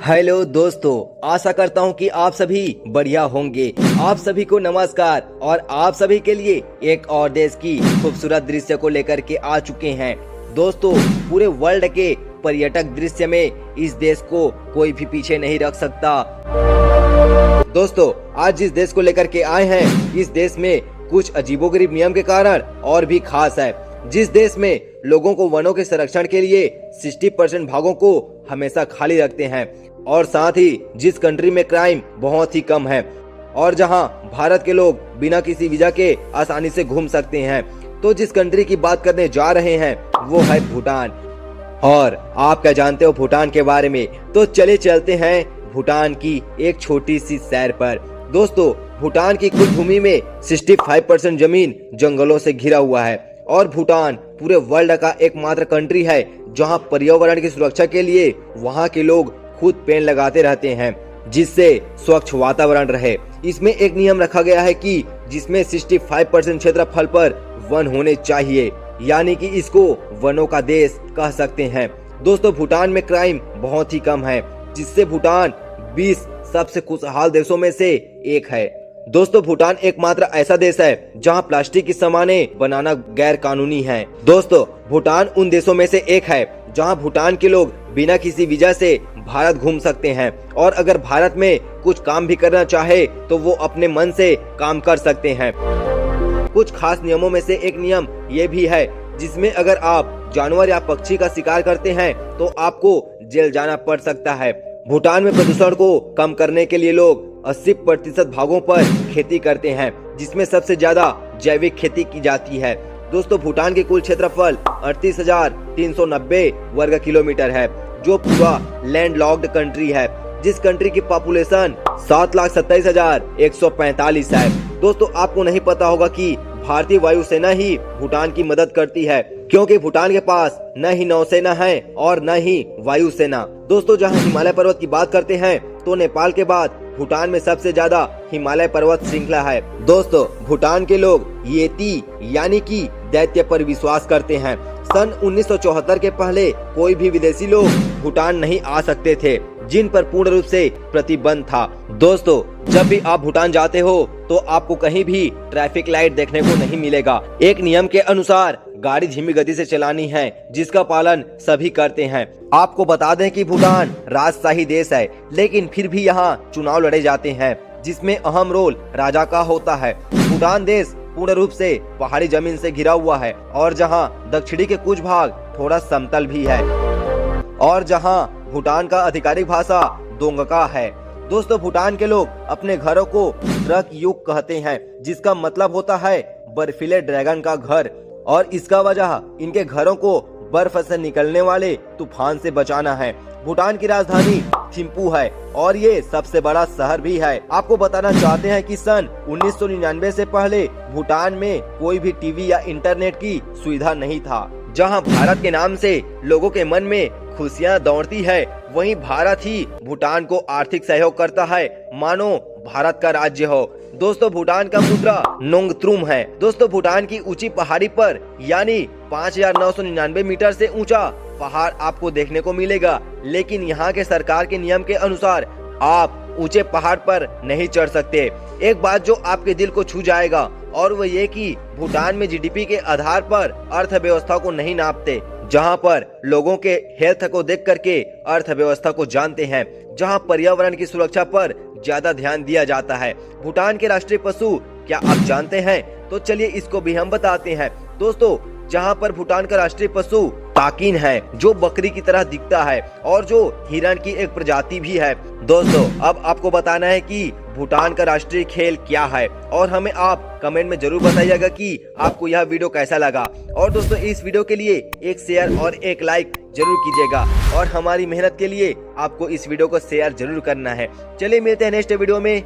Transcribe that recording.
Hello दोस्तों, आशा करता हूँ कि आप सभी बढ़िया होंगे। आप सभी को नमस्कार और आप सभी के लिए एक और देश की खूबसूरत दृश्य को लेकर के आ चुके हैं। दोस्तों, पूरे वर्ल्ड के पर्यटक दृश्य में इस देश को कोई भी पीछे नहीं रख सकता। दोस्तों, आज जिस देश को लेकर के आए हैं, इस देश में कुछ अजीबोगरीब नियम के कारण और भी खास है। जिस देश में लोगों को वनों के संरक्षण के लिए 60% भागों को हमेशा खाली रखते हैं और साथ ही जिस कंट्री में क्राइम बहुत ही कम है और जहां भारत के लोग बिना किसी वीजा के आसानी से घूम सकते हैं, तो जिस कंट्री की बात करने जा रहे हैं वो है भूटान। और आप क्या जानते हो भूटान के बारे में? तो चले चलते हैं भूटान की एक छोटी सी सैर पर। दोस्तों, भूटान की कुल भूमि में 65% जमीन जंगलों से घिरा हुआ है और भूटान पूरे वर्ल्ड का एकमात्र कंट्री है जहां पर्यावरण की सुरक्षा के लिए वहां के लोग खुद पेड़ लगाते रहते हैं जिससे स्वच्छ वातावरण रहे। इसमें एक नियम रखा गया है कि जिसमें 65% क्षेत्रफल पर वन होने चाहिए, यानी कि इसको वनों का देश कह सकते हैं। दोस्तों, भूटान में क्राइम बहुत ही कम है जिससे भूटान 20 सबसे खुशहाल देशों में से एक है। दोस्तों, भूटान एकमात्र ऐसा देश है जहां प्लास्टिक की सामानें बनाना गैर कानूनी है। दोस्तों, भूटान उन देशों में से एक है जहां भूटान के लोग बिना किसी वीजा से भारत घूम सकते हैं और अगर भारत में कुछ काम भी करना चाहे तो वो अपने मन से काम कर सकते हैं। कुछ खास नियमों में से एक नियम ये भी है जिसमें अगर आप जानवर या पक्षी का शिकार करते हैं तो आपको जेल जाना पड़ सकता है। भूटान में प्रदूषण को कम करने के लिए लोग 80% भागों पर खेती करते हैं जिसमें सबसे ज्यादा जैविक खेती की जाती है। दोस्तों, भूटान की कुल क्षेत्रफल 38,390 वर्ग किलोमीटर है जो पूरा लैंडलॉक्ड कंट्री है। जिस कंट्री की पॉपुलेशन 7,27,145 है। दोस्तों, आपको नहीं पता होगा कि भारतीय वायुसेना ही भूटान की मदद करती है क्योंकि भूटान के पास न ही नौसेना है और न ही वायुसेना। दोस्तों, जहां हिमालय पर्वत की बात करते हैं तो नेपाल के बाद भूटान में सबसे ज्यादा हिमालय पर्वत श्रृंखला है। दोस्तों, भूटान के लोग येती यानी कि दैत्य पर विश्वास करते हैं। सन 1974 के पहले कोई भी विदेशी लोग भूटान नहीं आ सकते थे जिन पर पूर्ण रूप से प्रतिबंध था। दोस्तों, जब भी आप भूटान जाते हो तो आपको कहीं भी ट्रैफिक लाइट देखने को नहीं मिलेगा। एक नियम के अनुसार गाड़ी धीमी गति से चलानी है जिसका पालन सभी करते हैं। आपको बता दें कि भूटान राजशाही देश है लेकिन फिर भी यहाँ चुनाव लड़े जाते हैं जिसमें अहम रोल राजा का होता है। भूटान देश पूर्ण रूप से पहाड़ी जमीन से घिरा हुआ है और जहाँ दक्षिणी के कुछ भाग थोड़ा समतल भी है और जहाँ भूटान का आधिकारिक भाषा दोंगका है। दोस्तों, भूटान के लोग अपने घरों को ट्रक युग कहते हैं जिसका मतलब होता है बर्फीले ड्रैगन का घर और इसका वजह इनके घरों को बर्फ से निकलने वाले तूफान से बचाना है। भूटान की राजधानी थिम्पू है और ये सबसे बड़ा शहर भी है। आपको बताना चाहते हैं कि सन 1999 से पहले भूटान में कोई भी टीवी या इंटरनेट की सुविधा नहीं था। जहां भारत के नाम से लोगों के मन में खुशियां दौड़ती है, वहीं भारत ही भूटान को आर्थिक सहयोग करता है मानो भारत का राज्य हो। दोस्तों, भूटान का मुद्रा नोंगत्रुम है। दोस्तों, भूटान की ऊंची पहाड़ी पर यानी 5,999 मीटर से ऊंचा पहाड़ आपको देखने को मिलेगा, लेकिन यहाँ के सरकार के नियम के अनुसार आप ऊंचे पहाड़ पर नहीं चढ़ सकते। एक बात जो आपके दिल को छू जाएगा और वो ये कि भूटान में जीडीपी के आधार पर अर्थव्यवस्था को नहीं नापते, जहां पर लोगों के हेल्थ को देख करके अर्थव्यवस्था को जानते हैं, जहां पर्यावरण की सुरक्षा पर ज्यादा ध्यान दिया जाता है। भूटान के राष्ट्रीय पशु क्या आप जानते हैं? तो चलिए इसको भी हम बताते हैं। दोस्तों, जहां पर भूटान का राष्ट्रीय पशु ताकिन है जो बकरी की तरह दिखता है और जो हिरण की एक प्रजाति भी है। दोस्तों, अब आपको बताना है कि भूटान का राष्ट्रीय खेल क्या है और हमें आप कमेंट में जरूर बताइएगा कि आपको यह वीडियो कैसा लगा। और दोस्तों, इस वीडियो के लिए एक शेयर और एक लाइक जरूर कीजिएगा और हमारी मेहनत के लिए आपको इस वीडियो को शेयर जरूर करना है। चलिए मिलते हैं नेक्स्ट वीडियो में।